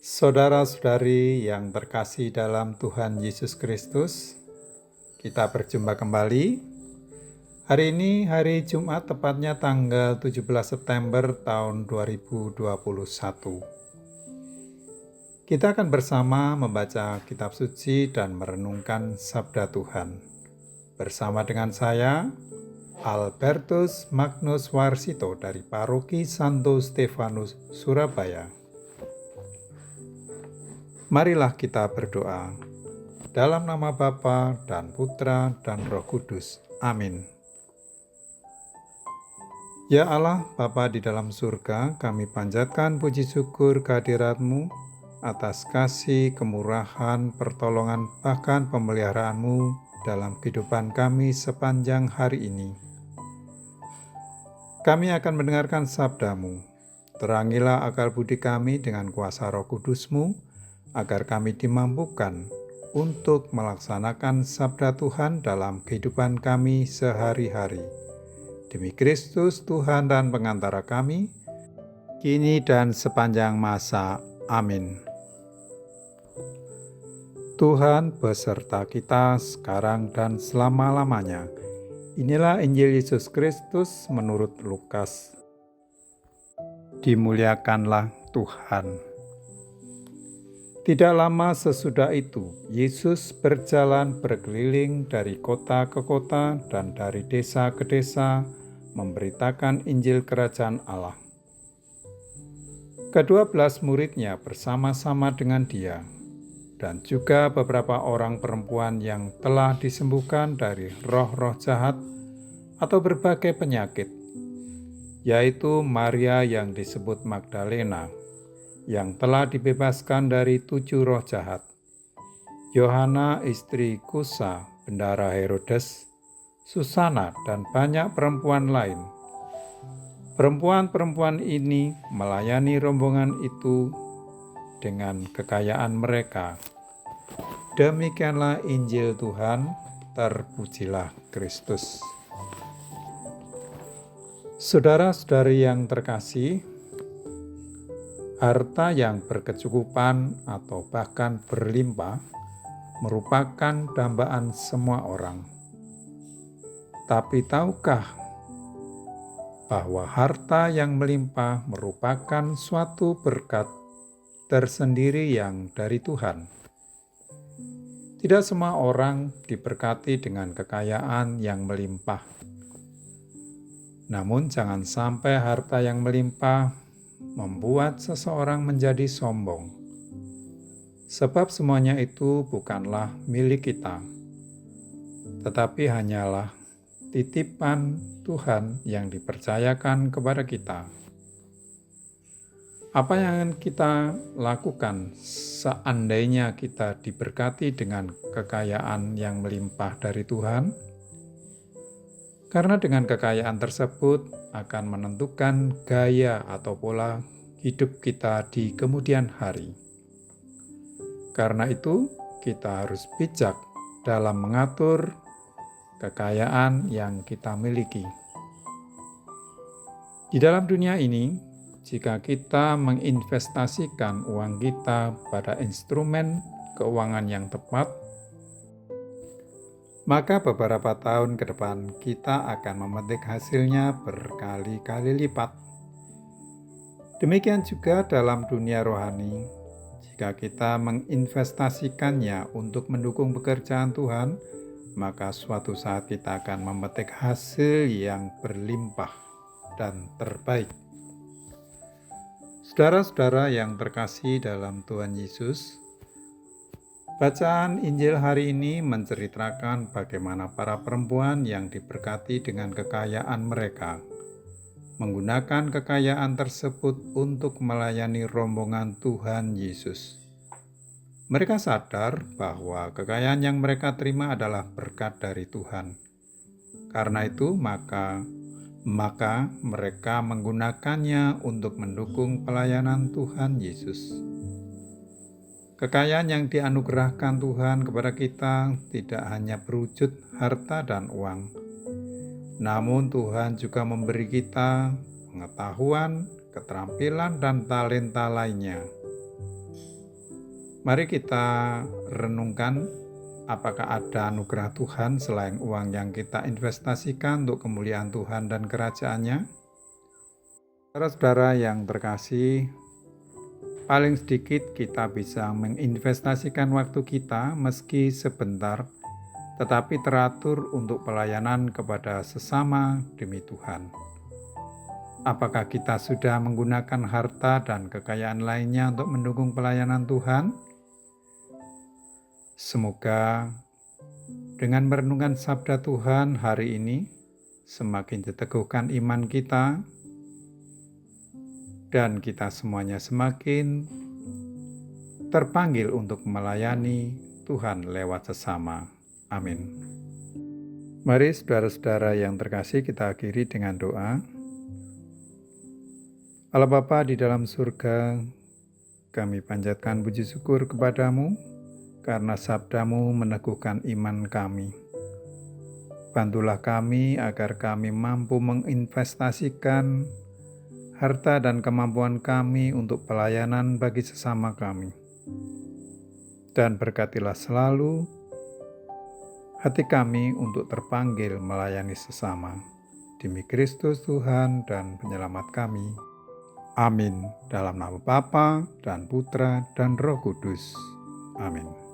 Saudara-saudari yang terkasih dalam Tuhan Yesus Kristus, kita berjumpa kembali. Hari ini hari Jumat, tepatnya tanggal 17 September tahun 2021. Kita akan bersama membaca kitab suci dan merenungkan sabda Tuhan. Bersama dengan saya, Albertus Magnus Warsito dari Paroki Santo Stefanus, Surabaya. Marilah kita berdoa. Dalam nama Bapa dan Putra dan Roh Kudus. Amin. Ya Allah, Bapa di dalam surga, kami panjatkan puji syukur kehadirat-Mu atas kasih, kemurahan, pertolongan, bahkan pemeliharaanmu dalam kehidupan kami sepanjang hari ini. Kami akan mendengarkan sabda-Mu. Terangilah akal budi kami dengan kuasa Roh Kudus-Mu, agar kami dimampukan untuk melaksanakan sabda Tuhan dalam kehidupan kami sehari-hari. Demi Kristus Tuhan dan pengantara kami, kini dan sepanjang masa. Amin. Tuhan beserta kita sekarang dan selama-lamanya. Inilah Injil Yesus Kristus menurut Lukas. Dimuliakanlah Tuhan. Tidak lama sesudah itu, Yesus berjalan berkeliling dari kota ke kota dan dari desa ke desa, memberitakan Injil Kerajaan Allah. Ke-12 muridnya bersama-sama dengan dia, dan juga beberapa orang perempuan yang telah disembuhkan dari roh-roh jahat atau berbagai penyakit, yaitu Maria yang disebut Magdalena, yang telah dibebaskan dari 7 roh jahat, Yohana istri Kusa, bendahara Herodes, Susana, dan banyak perempuan lain. Perempuan-perempuan ini melayani rombongan itu dengan kekayaan mereka. Demikianlah Injil Tuhan, terpujilah Kristus. Saudara-saudari yang terkasih, harta yang berkecukupan atau bahkan berlimpah merupakan dambaan semua orang. Tapi tahukah bahwa harta yang melimpah merupakan suatu berkat tersendiri yang dari Tuhan? Tidak semua orang diberkati dengan kekayaan yang melimpah. Namun jangan sampai harta yang melimpah membuat seseorang menjadi sombong. Sebab semuanya itu bukanlah milik kita, tetapi hanyalah titipan Tuhan yang dipercayakan kepada kita. Apa yang kita lakukan seandainya kita diberkati dengan kekayaan yang melimpah dari Tuhan? Karena dengan kekayaan tersebut akan menentukan gaya atau pola hidup kita di kemudian hari. Karena itu, kita harus bijak dalam mengatur kekayaan yang kita miliki. Di dalam dunia ini, jika kita menginvestasikan uang kita pada instrumen keuangan yang tepat, maka beberapa tahun ke depan kita akan memetik hasilnya berkali-kali lipat. Demikian juga dalam dunia rohani, jika kita menginvestasikannya untuk mendukung pekerjaan Tuhan, maka suatu saat kita akan memetik hasil yang berlimpah dan terbaik. Saudara-saudara yang terkasih dalam Tuhan Yesus, bacaan Injil hari ini menceritakan bagaimana para perempuan yang diberkati dengan kekayaan mereka menggunakan kekayaan tersebut untuk melayani rombongan Tuhan Yesus. Mereka sadar bahwa kekayaan yang mereka terima adalah berkat dari Tuhan. Karena itu, maka mereka menggunakannya untuk mendukung pelayanan Tuhan Yesus. Kekayaan yang dianugerahkan Tuhan kepada kita tidak hanya berwujud harta dan uang, namun Tuhan juga memberi kita pengetahuan, keterampilan, dan talenta lainnya. Mari kita renungkan, apakah ada anugerah Tuhan selain uang yang kita investasikan untuk kemuliaan Tuhan dan kerajaan-Nya? Saudara-saudara yang terkasih, paling sedikit kita bisa menginvestasikan waktu kita meski sebentar, tetapi teratur untuk pelayanan kepada sesama demi Tuhan. Apakah kita sudah menggunakan harta dan kekayaan lainnya untuk mendukung pelayanan Tuhan? Semoga dengan merenungkan sabda Tuhan hari ini, semakin diteguhkan iman kita, dan kita semuanya semakin terpanggil untuk melayani Tuhan lewat sesama. Amin. Mari saudara-saudara yang terkasih, kita akhiri dengan doa. Allah Bapa di dalam surga, kami panjatkan puji syukur kepadamu karena sabdamu meneguhkan iman kami. Bantulah kami agar kami mampu menginvestasikan harta dan kemampuan kami untuk pelayanan bagi sesama kami. Dan berkatilah selalu hati kami untuk terpanggil melayani sesama. Demi Kristus Tuhan dan Penyelamat kami. Amin. Dalam nama Bapa dan Putra dan Roh Kudus. Amin.